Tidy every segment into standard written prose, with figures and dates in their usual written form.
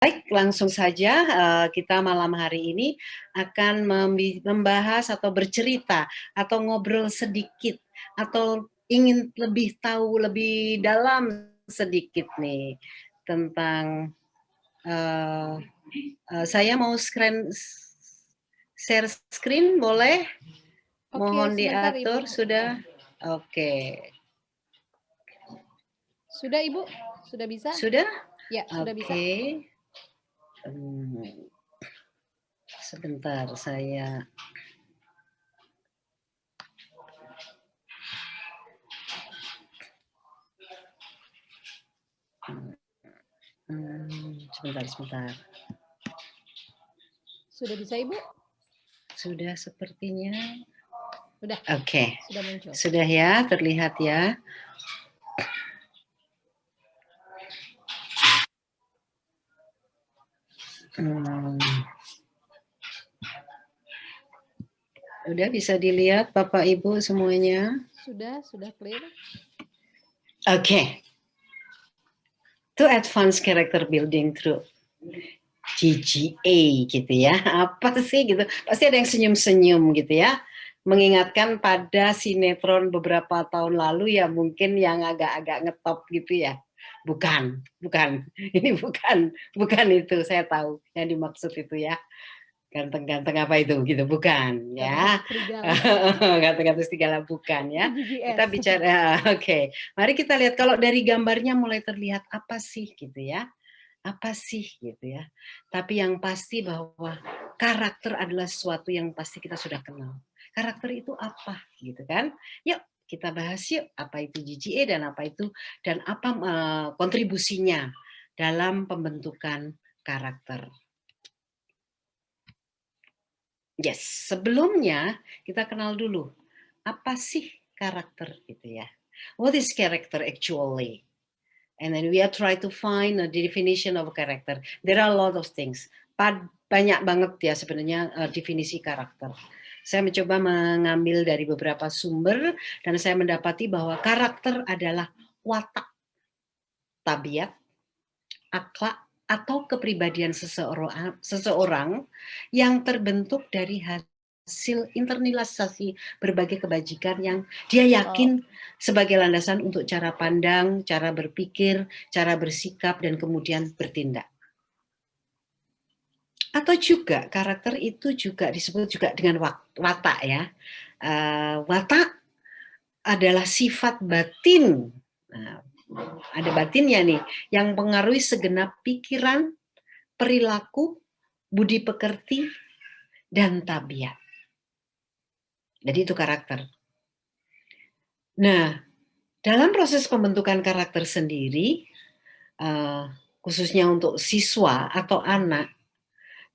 Baik, langsung saja kita malam hari ini akan membahas atau bercerita atau ngobrol sedikit atau ingin lebih tahu lebih dalam sedikit nih tentang saya mau share screen boleh? Oke, Mohon sebentar diatur Ibu. sudah? Oke. Sudah Ibu? Sudah bisa? Sudah? Ya, sudah bisa. Oke. Sebentar saya sebentar. Sudah bisa Ibu? Sudah sepertinya. Sudah. Oke. Sudah muncul. Sudah ya, terlihat ya. Udah bisa dilihat Bapak Ibu semuanya? Sudah clear. Oke. To advance character building through GGA gitu ya. Apa sih gitu? Pasti ada yang senyum-senyum gitu ya. Mengingatkan pada sinetron beberapa tahun lalu ya mungkin yang agak-agak ngetop gitu ya. Bukan. Ini bukan itu, saya tahu yang dimaksud itu ya. Ganteng-ganteng apa itu gitu, bukan ya. Ganteng serigala. Ganteng-ganteng serigala bukan ya. GGS. Kita bicara oke. Mari kita lihat kalau dari gambarnya mulai terlihat apa sih gitu ya. Apa sih gitu ya. Tapi yang pasti bahwa karakter adalah sesuatu yang pasti kita sudah kenal. Karakter itu apa gitu kan? Yuk kita bahas yuk apa itu GGA dan apa kontribusinya dalam pembentukan karakter. Yes, sebelumnya kita kenal dulu apa sih karakter gitu ya. What is character actually? And then we are try to find the definition of a character. There are a lot of things. Banyak banget ya sebenarnya definisi karakter. Saya mencoba mengambil dari beberapa sumber dan saya mendapati bahwa karakter adalah watak, tabiat, akhlak atau kepribadian seseorang yang terbentuk dari hasil internalisasi berbagai kebajikan yang dia yakin sebagai landasan untuk cara pandang, cara berpikir, cara bersikap, dan kemudian bertindak. Atau juga karakter itu juga disebut juga dengan watak ya. Watak adalah sifat batin. Nah, ada batinnya nih yang mengaruhi segenap pikiran, perilaku, budi pekerti, dan tabiat. Jadi itu karakter. Nah, dalam proses pembentukan karakter sendiri, khususnya untuk siswa atau anak,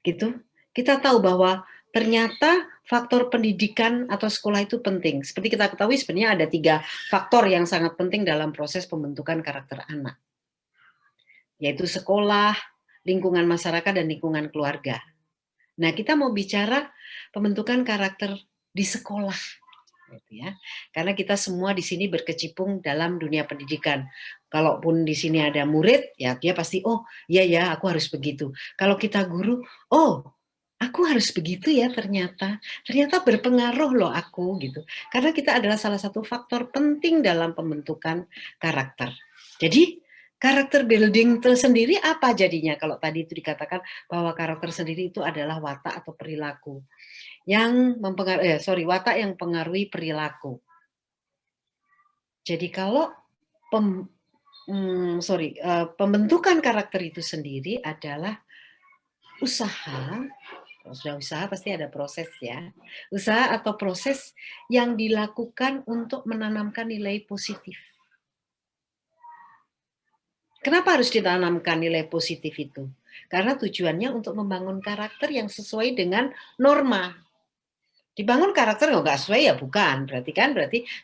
gitu, kita tahu bahwa ternyata faktor pendidikan atau sekolah itu penting. Seperti kita ketahui sebenarnya ada 3 faktor yang sangat penting dalam proses pembentukan karakter anak, yaitu sekolah, lingkungan masyarakat, dan lingkungan keluarga. Nah, kita mau bicara pembentukan karakter di sekolah, gitu ya. Karena kita semua di sini berkecimpung dalam dunia pendidikan. Kalaupun di sini ada murid, ya dia pasti, oh iya ya, aku harus begitu. Kalau kita guru, oh aku harus begitu ya ternyata. Ternyata berpengaruh loh aku gitu. Karena kita adalah salah satu faktor penting dalam pembentukan karakter. Jadi karakter building tersendiri apa jadinya kalau tadi itu dikatakan bahwa karakter sendiri itu adalah watak atau perilaku yang watak yang mempengaruhi perilaku. Jadi kalau pembentukan karakter itu sendiri adalah usaha. Kalau sudah usaha pasti ada proses ya. Usaha atau proses yang dilakukan untuk menanamkan nilai positif. Kenapa harus ditanamkan nilai positif itu? Karena tujuannya untuk membangun karakter yang sesuai dengan norma. Dibangun karakter nggak sesuai ya bukan. Berarti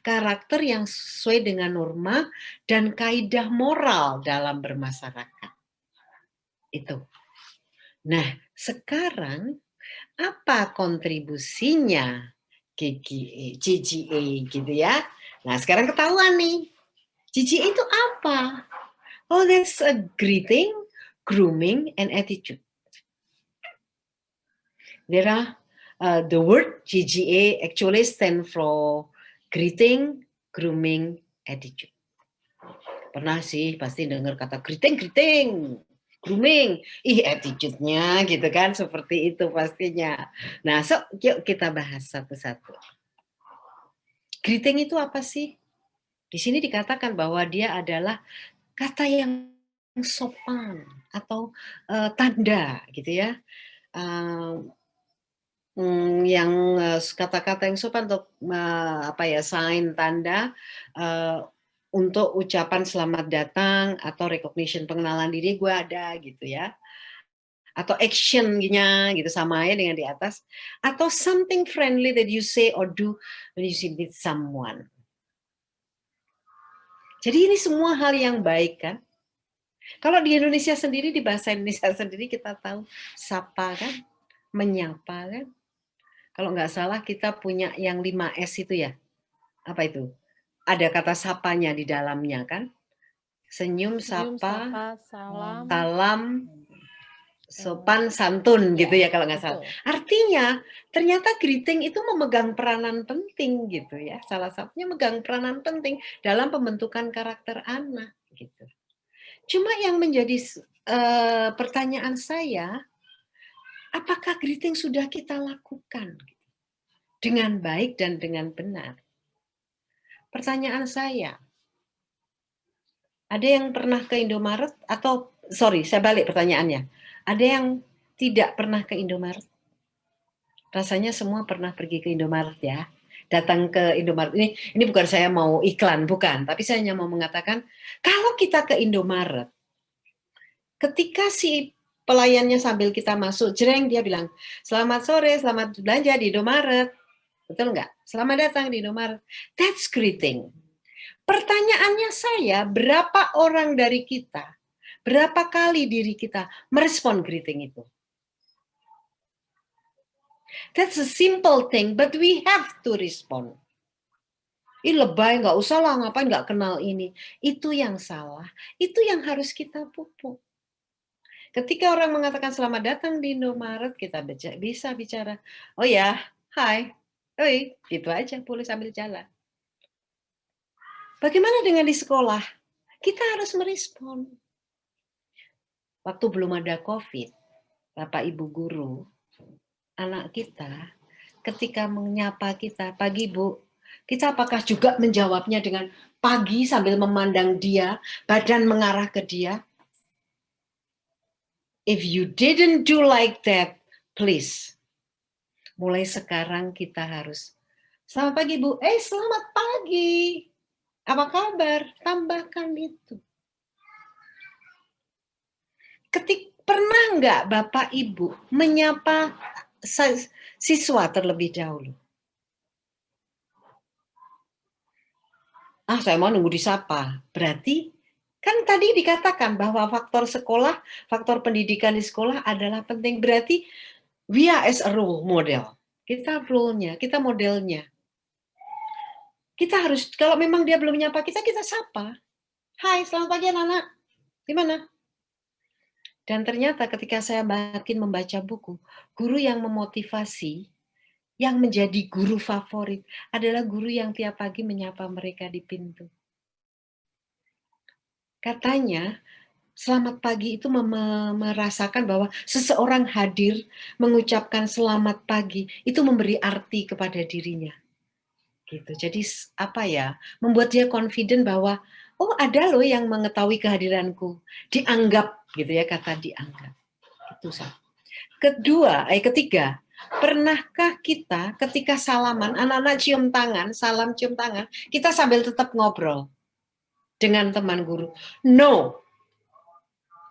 karakter yang sesuai dengan norma dan kaidah moral dalam bermasyarakat. Itu. Nah, sekarang apa kontribusinya GGA gitu ya? Nah, sekarang ketahuan nih. GGA itu apa? Oh, that's a greeting, grooming, and attitude. There are the word GGA actually stand for greeting, grooming, attitude. Pernah sih pasti dengar kata greeting, grooming, attitude-nya gitu kan, seperti itu pastinya. Nah, yuk kita bahas satu-satu. Greeting itu apa sih? Di sini dikatakan bahwa dia adalah kata yang sopan atau tanda gitu ya. Yang kata-kata yang sopan untuk sign tanda untuk ucapan selamat datang atau recognition pengenalan diri gue ada gitu ya, atau actionnya gitu sama ya dengan di atas, atau something friendly that you say or do when you see with someone. Jadi ini semua hal yang baik kan. Kalau di Indonesia sendiri, di bahasa Indonesia sendiri kita tahu sapa kan, menyapa kan. Kalau nggak salah kita punya yang 5S itu ya. Apa itu? Ada kata sapanya di dalamnya kan. Senyum, sapa, salam, salam, sopan, santun gitu ya kalau nggak salah. Artinya ternyata greeting itu memegang peranan penting gitu ya. Salah satunya memegang peranan penting dalam pembentukan karakter anak gitu. Cuma yang menjadi pertanyaan saya, apakah greeting sudah kita lakukan dengan baik dan dengan benar? Pertanyaan saya, ada yang pernah ke Indomaret atau, sorry, saya balik pertanyaannya. Ada yang tidak pernah ke Indomaret? Rasanya semua pernah pergi ke Indomaret ya. Datang ke Indomaret, ini bukan saya mau iklan, bukan. Tapi saya hanya mau mengatakan, kalau kita ke Indomaret, ketika si pelayannya sambil kita masuk, jreng, dia bilang, selamat sore, selamat belanja di Indomaret. Betul nggak? Selamat datang di Indomaret. That's greeting. Pertanyaannya saya, berapa orang dari kita, berapa kali diri kita merespon greeting itu? That's a simple thing, but we have to respond. Ih lebay, nggak usah lah, ngapain nggak kenal ini. Itu yang salah, itu yang harus kita pupuk. Ketika orang mengatakan selamat datang di Indomaret, kita bisa bicara, oh ya, hai, oi, gitu aja, boleh sambil jalan. Bagaimana dengan di sekolah? Kita harus merespon. Waktu belum ada COVID, Bapak Ibu guru, anak kita ketika menyapa kita, pagi Bu, kita apakah juga menjawabnya dengan pagi sambil memandang dia, badan mengarah ke dia? If you didn't do like that, please, mulai sekarang kita harus, selamat pagi Bu, selamat pagi, apa kabar? Tambahkan itu. Pernah nggak Bapak Ibu menyapa siswa terlebih dahulu? Saya mau nunggu disapa. Berarti kan tadi dikatakan bahwa faktor sekolah, faktor pendidikan di sekolah adalah penting. Berarti we are as a role model. Kita role-nya, kita modelnya. Kita harus, kalau memang dia belum menyapa kita, kita sapa. Hai, selamat pagi anak-anak. Gimana? Dan ternyata ketika saya makin membaca buku, guru yang memotivasi, yang menjadi guru favorit adalah guru yang tiap pagi menyapa mereka di pintu. Katanya, selamat pagi itu merasakan bahwa seseorang hadir mengucapkan selamat pagi, itu memberi arti kepada dirinya. Gitu. Jadi apa ya, membuat dia confident bahwa, oh ada loh yang mengetahui kehadiranku. Dianggap gitu ya, kata dianggap. Itu sah. Ketiga, pernahkah kita ketika salaman, anak-anak cium tangan, salam cium tangan, kita sambil tetap ngobrol dengan teman guru? No,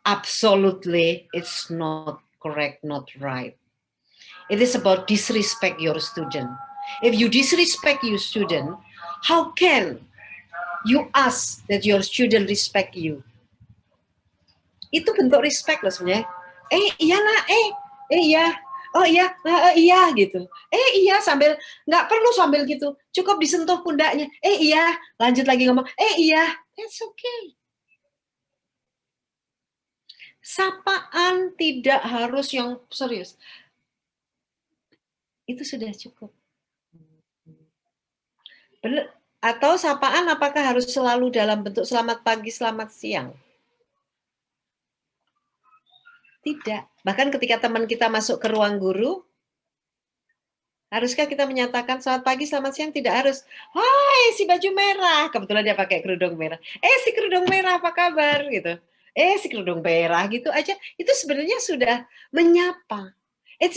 absolutely it's not correct, not right. It is about disrespect your student. If you disrespect your student, how can you ask that your student respect you? Itu bentuk respect loh sebenarnya. Iya nak, iya. Oh iya, iya gitu. Iya sambil, nggak perlu sambil gitu. Cukup disentuh pundaknya. Iya, lanjut lagi ngomong. Iya, that's okay. Sapaan tidak harus yang serius. Itu sudah cukup. Atau sapaan apakah harus selalu dalam bentuk selamat pagi, selamat siang? Tidak. Bahkan ketika teman kita masuk ke ruang guru, haruskah kita menyatakan selamat pagi, selamat siang? Tidak harus. Hai, si baju merah. Kebetulan dia pakai kerudung merah. Si kerudung merah, apa kabar? Gitu. Si kerudung merah, gitu aja. Itu sebenarnya sudah menyapa. It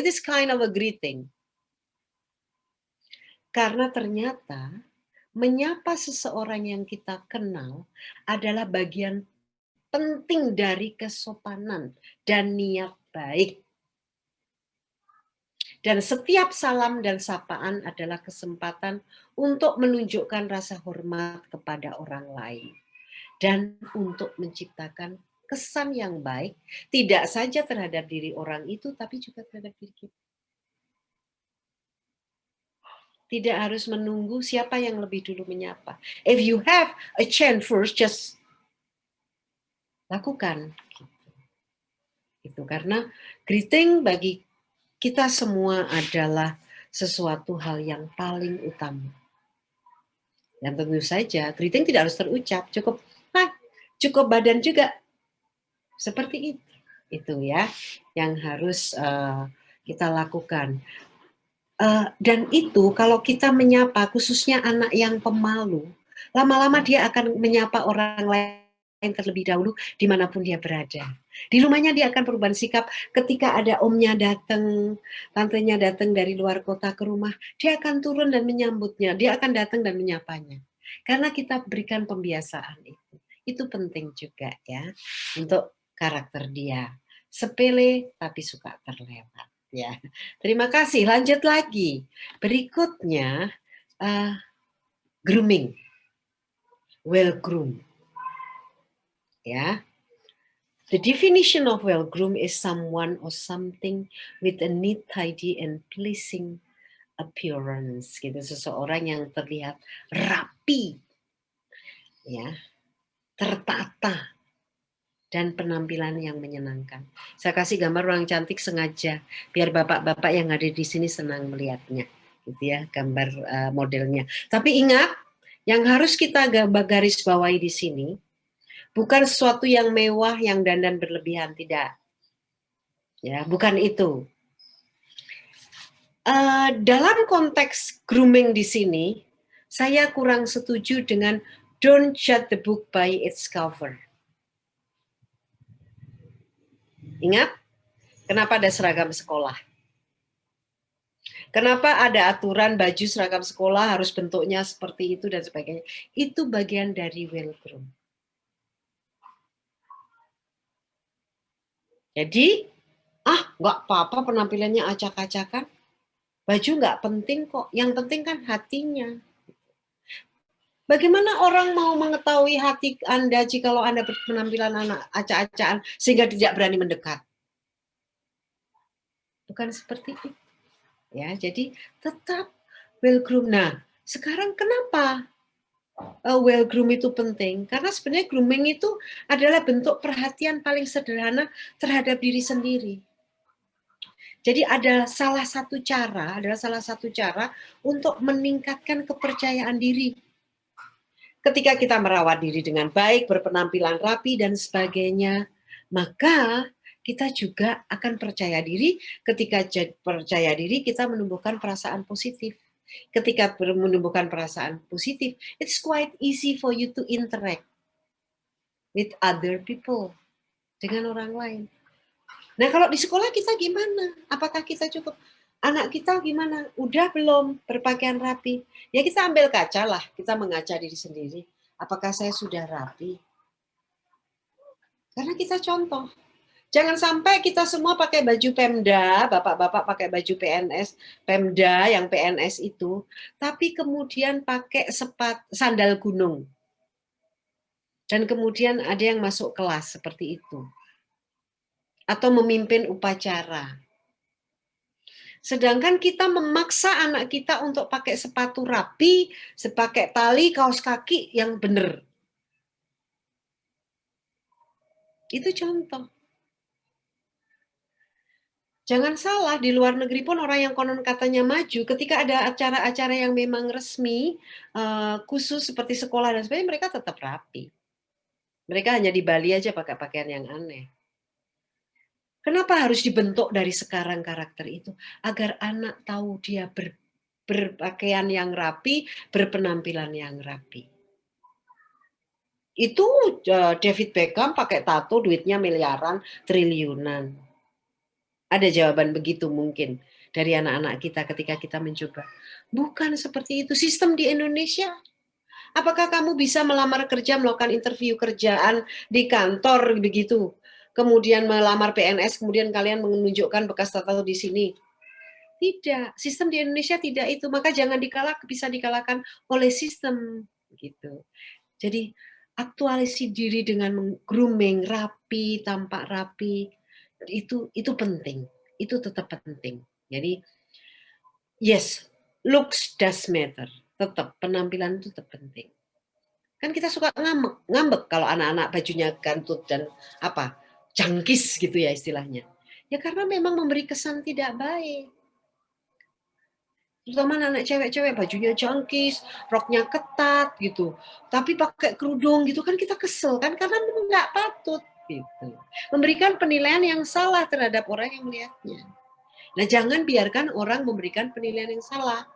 is kind of a greeting. Karena ternyata menyapa seseorang yang kita kenal adalah bagian penting dari kesopanan dan niat baik. Dan setiap salam dan sapaan adalah kesempatan untuk menunjukkan rasa hormat kepada orang lain. Dan untuk menciptakan kesan yang baik, tidak saja terhadap diri orang itu, tapi juga terhadap diri kita. Tidak harus menunggu siapa yang lebih dulu menyapa. If you have a chance first, just lakukan. Itu karena greeting bagi kita semua adalah sesuatu hal yang paling utama. Dan tentu saja greeting tidak harus terucap, cukup badan juga. Seperti itu. Itu ya yang harus kita lakukan. Dan itu kalau kita menyapa khususnya anak yang pemalu, lama-lama dia akan menyapa orang lain terlebih dahulu dimanapun dia berada. Di rumahnya dia akan perubahan sikap ketika ada omnya datang, tantenya datang dari luar kota ke rumah, dia akan turun dan menyambutnya, dia akan datang dan menyapanya. Karena kita berikan pembiasaan itu. Itu penting juga ya untuk karakter dia. Sepele tapi suka terlewat. Ya, terima kasih. Lanjut lagi. Berikutnya, grooming, well groom. Ya, the definition of well groom is someone or something with a neat, tidy, and pleasing appearance. Gitu, seseorang yang terlihat rapi, ya, tertata, dan penampilan yang menyenangkan. Saya kasih gambar orang cantik sengaja biar bapak-bapak yang ada di sini senang melihatnya, gitu ya, gambar modelnya. Tapi ingat, yang harus kita garis bawahi di sini bukan sesuatu yang mewah, yang dandan berlebihan, tidak. Ya, bukan itu. Dalam konteks grooming di sini, saya kurang setuju dengan don't judge the book by its cover. Ingat, kenapa ada seragam sekolah? Kenapa ada aturan baju seragam sekolah harus bentuknya seperti itu dan sebagainya? Itu bagian dari well groom. Jadi, nggak apa-apa penampilannya acak-acakan. Baju nggak penting kok. Yang penting kan hatinya. Bagaimana orang mau mengetahui hati Anda jikalau Anda berpenampilan anak acak-acakan sehingga tidak berani mendekat? Bukan seperti itu. Ya, jadi tetap well groom. Nah, sekarang kenapa well groom itu penting? Karena sebenarnya grooming itu adalah bentuk perhatian paling sederhana terhadap diri sendiri. Jadi adalah salah satu cara untuk meningkatkan kepercayaan diri. Ketika kita merawat diri dengan baik, berpenampilan rapi dan sebagainya, maka kita juga akan percaya diri. Ketika percaya diri, kita menumbuhkan perasaan positif. Ketika menumbuhkan perasaan positif, it's quite easy for you to interact with other people, dengan orang lain. Nah, kalau di sekolah kita gimana? Apakah kita cukup? Anak kita gimana? Udah belum berpakaian rapi? Ya kita ambil kaca lah, kita mengaca diri sendiri. Apakah saya sudah rapi? Karena kita contoh. Jangan sampai kita semua pakai baju Pemda, bapak-bapak pakai baju PNS, Pemda yang PNS itu, tapi kemudian pakai sandal gunung. Dan kemudian ada yang masuk kelas seperti itu. Atau memimpin upacara. Sedangkan kita memaksa anak kita untuk pakai sepatu rapi, pakai tali, kaos kaki yang benar. Itu contoh. Jangan salah, di luar negeri pun orang yang konon katanya maju, ketika ada acara-acara yang memang resmi, khusus seperti sekolah dan sebagainya, mereka tetap rapi. Mereka hanya di Bali aja pakai pakaian yang aneh. Kenapa harus dibentuk dari sekarang karakter itu? Agar anak tahu dia berpakaian yang rapi, berpenampilan yang rapi. Itu David Beckham pakai tato, duitnya miliaran, triliunan. Ada jawaban begitu mungkin dari anak-anak kita ketika kita mencoba. Bukan seperti itu. Sistem di Indonesia. Apakah kamu bisa melamar kerja, melakukan interview kerjaan di kantor begitu? Kemudian melamar PNS, kemudian kalian menunjukkan bekas tato di sini. Tidak, sistem di Indonesia tidak itu. Maka jangan bisa dikalahkan oleh sistem gitu. Jadi aktualisasi diri dengan grooming rapi, tampak rapi, itu penting. Itu tetap penting. Jadi yes, looks does matter. Tetap penampilan itu tetap penting. Kan kita suka ngambek kalau anak-anak bajunya gantut dan apa jangkis gitu ya istilahnya. Ya karena memang memberi kesan tidak baik. Terutama anak cewek-cewek bajunya jangkis, roknya ketat gitu. Tapi pakai kerudung gitu kan kita kesel kan karena nggak patut gitu. Memberikan penilaian yang salah terhadap orang yang melihatnya. Nah, jangan biarkan orang memberikan penilaian yang salah.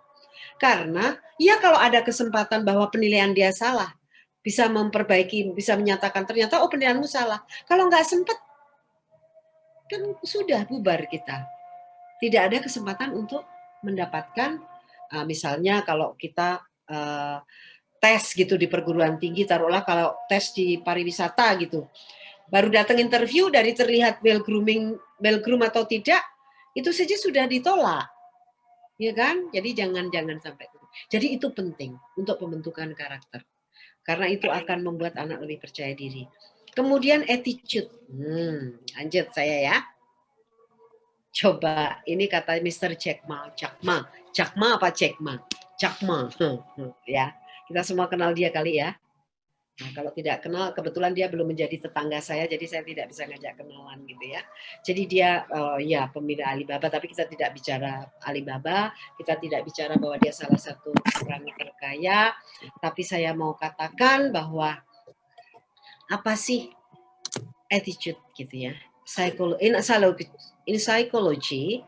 Karena ya kalau ada kesempatan bahwa penilaian dia salah, bisa memperbaiki, bisa menyatakan ternyata oh penilaianmu salah. Kalau nggak sempat, kan sudah bubar kita. Tidak ada kesempatan untuk mendapatkan, misalnya kalau kita tes gitu di perguruan tinggi, taruhlah kalau tes di pariwisata gitu, baru datang interview dari terlihat well groom atau tidak, itu saja sudah ditolak, ya kan? Jadi jangan sampai. Jadi itu penting untuk pembentukan karakter. Karena itu akan membuat anak lebih percaya diri. Kemudian attitude. Lanjut saya ya. Coba, ini kata Mr. Jackma apa Jackma? Jackma, ya. Kita semua kenal dia kali ya. Nah, kalau tidak kenal, kebetulan dia belum menjadi tetangga saya, jadi saya tidak bisa ngajak kenalan gitu ya. Jadi dia ya pemilik Alibaba, tapi kita tidak bicara Alibaba, kita tidak bicara bahwa dia salah satu orang terkaya, tapi saya mau katakan bahwa apa sih attitude gitu ya. In psychology,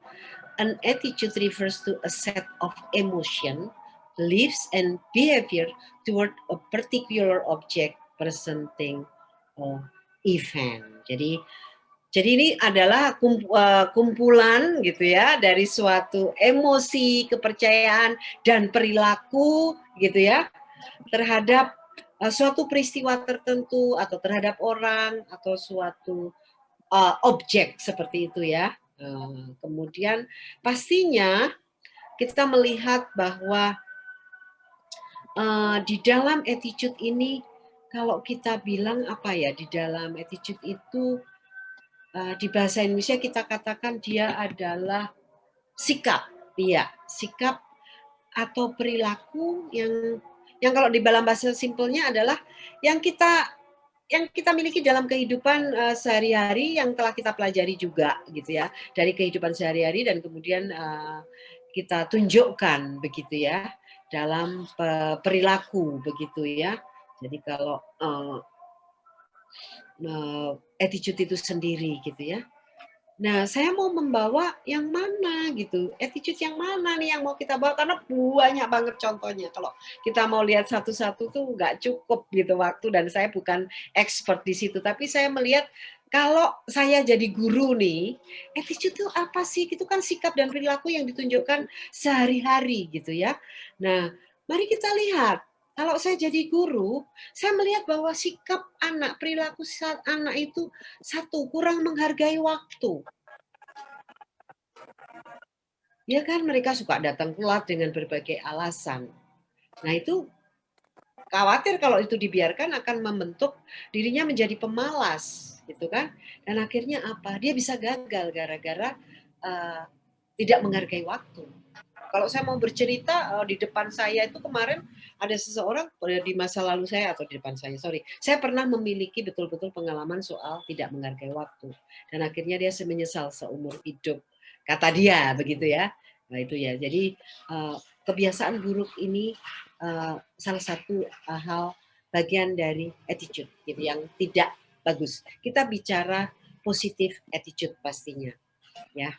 an attitude refers to a set of emotion, beliefs, and behavior toward a particular object, person, thing, or event. Jadi ini adalah kumpulan gitu ya dari suatu emosi, kepercayaan dan perilaku gitu ya terhadap suatu peristiwa tertentu atau terhadap orang atau suatu objek seperti itu ya. Kemudian pastinya kita melihat bahwa di dalam attitude ini kalau kita bilang apa ya, di dalam attitude itu di bahasa Indonesia kita katakan dia adalah sikap, iya, sikap atau perilaku yang kalau di dalam bahasa simpelnya adalah yang kita miliki dalam kehidupan sehari-hari yang telah kita pelajari juga gitu ya, dari kehidupan sehari-hari dan kemudian kita tunjukkan begitu ya dalam perilaku begitu ya. Jadi kalau attitude itu sendiri gitu ya. Nah, saya mau membawa yang mana gitu, attitude yang mana nih yang mau kita bawa, karena banyak banget contohnya. Kalau kita mau lihat satu-satu tuh nggak cukup gitu waktu, dan saya bukan expert di situ, tapi saya melihat kalau saya jadi guru nih, attitude itu apa sih? Itu kan sikap dan perilaku yang ditunjukkan sehari-hari gitu ya. Nah, mari kita lihat. Kalau saya jadi guru, saya melihat bahwa sikap anak, perilaku anak itu satu, kurang menghargai waktu. Ya kan mereka suka datang telat dengan berbagai alasan. Nah itu khawatir kalau itu dibiarkan akan membentuk dirinya menjadi pemalas, gitu kan? Dan akhirnya apa? Dia bisa gagal gara-gara tidak menghargai waktu. Kalau saya mau bercerita di depan saya itu kemarin ada seseorang di masa lalu saya atau di depan saya pernah memiliki betul-betul pengalaman soal tidak menghargai waktu dan akhirnya dia menyesal seumur hidup kata dia begitu ya. Nah itu ya. Jadi kebiasaan buruk ini salah satu hal bagian dari attitude gitu yang tidak bagus. Kita bicara positif attitude pastinya ya.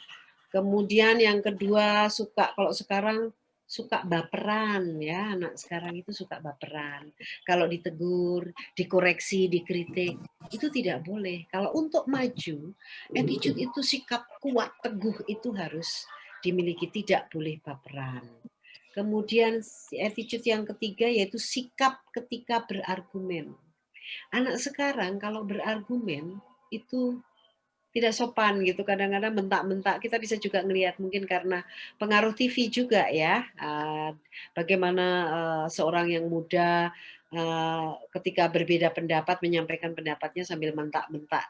Kemudian yang kedua kalau sekarang suka baperan ya, anak sekarang itu suka baperan. Kalau ditegur, dikoreksi, dikritik, itu tidak boleh. Kalau untuk maju, attitude itu sikap kuat, teguh itu harus dimiliki, tidak boleh baperan. Kemudian attitude yang ketiga yaitu sikap ketika berargumen. Anak sekarang kalau berargumen itu tidak sopan gitu, kadang-kadang mentak-mentak. Kita bisa juga ngelihat mungkin karena pengaruh TV juga ya, bagaimana seorang yang muda ketika berbeda pendapat menyampaikan pendapatnya sambil mentak-mentak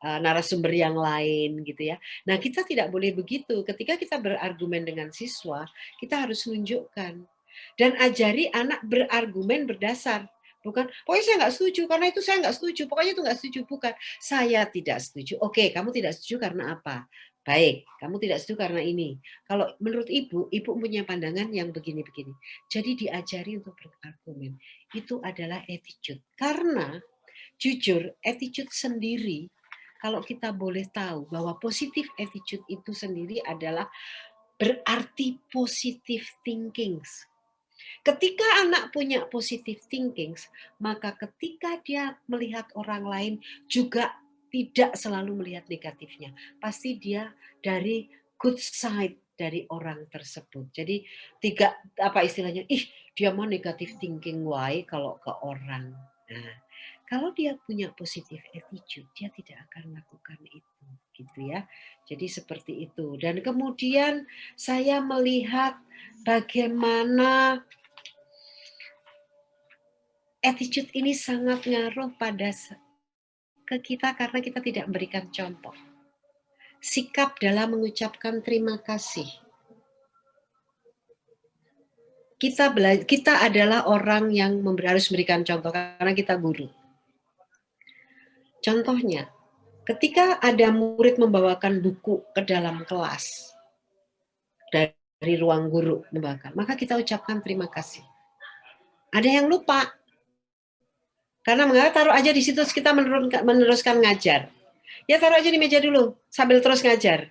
narasumber yang lain gitu ya. Nah kita tidak boleh begitu. Ketika kita berargumen dengan siswa, kita harus menunjukkan dan ajari anak berargumen berdasar. Bukan, pokoknya saya nggak setuju, karena itu saya nggak setuju, pokoknya itu nggak setuju. Bukan, saya tidak setuju. Oke, kamu tidak setuju karena apa? Baik, kamu tidak setuju karena ini. Kalau menurut ibu punya pandangan yang begini-begini. Jadi diajari untuk berargumen. Itu adalah attitude. Karena jujur, attitude sendiri, kalau kita boleh tahu bahwa positive attitude itu sendiri adalah berarti positive thinking. Ketika anak punya positive thinking, maka ketika dia melihat orang lain juga tidak selalu melihat negatifnya. Pasti dia dari good side dari orang tersebut. Jadi apa istilahnya, dia mah negative thinking wae kalau ke orang. Nah, kalau dia punya positive attitude, dia tidak akan melakukan itu, gitu ya. Jadi seperti itu. Dan kemudian saya melihat bagaimana attitude ini sangat ngaruh pada ke kita karena kita tidak memberikan contoh. Sikap dalam mengucapkan terima kasih. Kita adalah orang yang harus memberikan contoh karena kita guru. Contohnya, ketika ada murid membawakan buku ke dalam kelas dari ruang guru membawakan, maka kita ucapkan terima kasih. Ada yang lupa, karena taruh aja di situ kita meneruskan ngajar. Ya taruh aja di meja dulu sambil terus ngajar.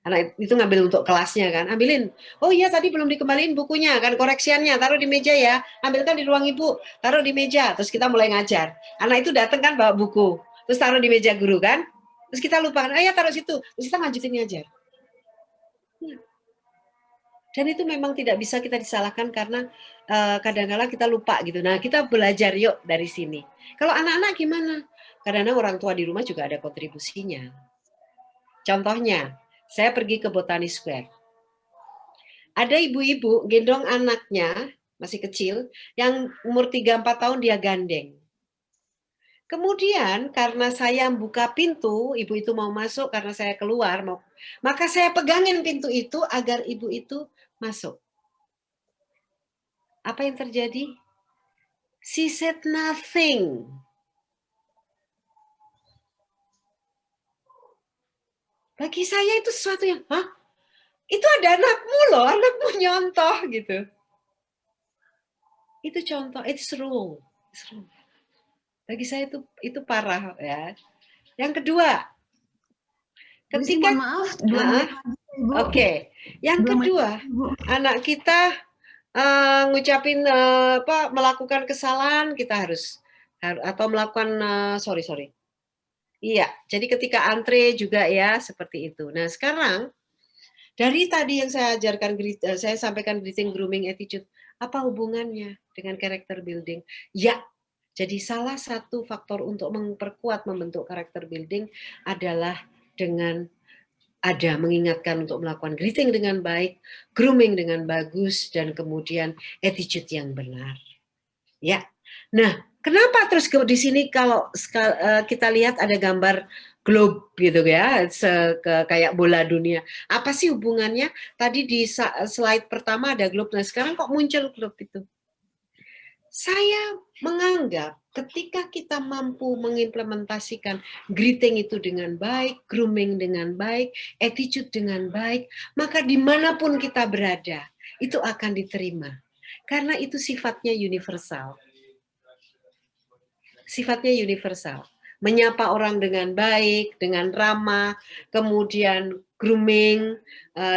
Anak itu ngambil untuk kelasnya kan, ambilin. Oh iya tadi belum dikembaliin bukunya kan, koreksiannya taruh di meja ya, ambilkan di ruang ibu, taruh di meja. Terus kita mulai ngajar. Anak itu datang kan bawa buku, terus taruh di meja guru kan. Terus kita lupa kan, ya taruh situ. Terus kita lanjutin ngajar. Dan itu memang tidak bisa kita disalahkan karena kadang-kadang kita lupa gitu. Nah kita belajar yuk dari sini. Kalau anak-anak gimana? Kadang-kadang orang tua di rumah juga ada kontribusinya. Contohnya, saya pergi ke Botani Square. Ada ibu-ibu gendong anaknya, masih kecil, yang umur 3-4 tahun dia gandeng. Kemudian karena saya buka pintu, ibu itu mau masuk karena saya keluar, maka saya pegangin pintu itu agar ibu itu masuk. Apa yang terjadi? She said nothing. Bagi saya itu sesuatu yang, itu ada anakmu loh, anakmu nyontoh gitu. Itu contoh, it's rule. Bagi saya itu parah ya. Yang kedua, ketika maaf, Oke. Yang kedua, anak kita ngucapin melakukan kesalahan, kita harus atau melakukan sorry. Iya, jadi ketika antre juga ya seperti itu. Nah, sekarang dari tadi yang saya ajarkan, saya sampaikan greeting, grooming, attitude, apa hubungannya dengan character building? Ya, jadi salah satu faktor untuk memperkuat membentuk character building adalah dengan mengingatkan untuk melakukan greeting dengan baik, grooming dengan bagus, dan kemudian attitude yang benar. Ya, nah kenapa terus di sini kalau kita lihat ada gambar globe gitu ya, kayak bola dunia. Apa sih hubungannya? Tadi di slide pertama ada globe, nah sekarang kok muncul globe itu? Saya menganggap ketika kita mampu mengimplementasikan greeting itu dengan baik, grooming dengan baik, attitude dengan baik, maka dimanapun kita berada, itu akan diterima. Karena itu sifatnya universal. Sifatnya universal. Menyapa orang dengan baik, dengan ramah, kemudian grooming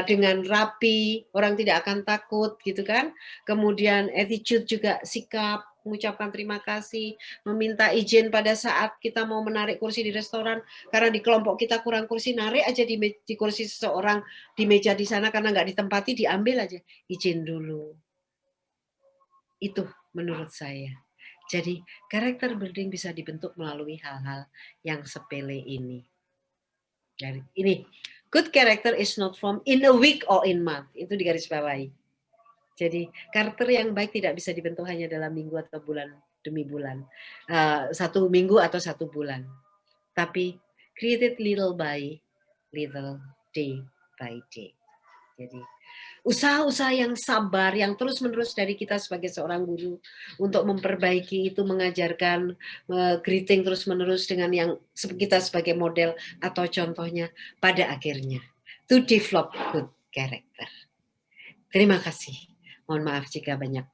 dengan rapi, orang tidak akan takut gitu kan. Kemudian attitude juga, sikap, mengucapkan terima kasih, meminta izin pada saat kita mau menarik kursi di restoran karena di kelompok kita kurang kursi, narik aja di kursi seseorang di meja di sana karena nggak ditempati, diambil aja, izin dulu. Itu menurut saya. Jadi karakter building bisa dibentuk melalui hal-hal yang sepele ini. Jadi ini, good character is not formed in a week or in month. Itu digarisbawahi. Jadi karakter yang baik tidak bisa dibentuk hanya dalam minggu atau bulan demi bulan. 1 minggu atau 1 bulan. Tapi created little by little, day by day. Jadi usaha-usaha yang sabar, yang terus-menerus dari kita sebagai seorang guru untuk memperbaiki itu, mengajarkan greeting terus-menerus dengan yang kita sebagai model atau contohnya, pada akhirnya to develop good character. Terima kasih. Mohon maaf jika banyak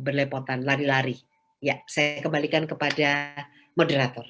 berlepotan, lari-lari. Ya, saya kembalikan kepada moderator.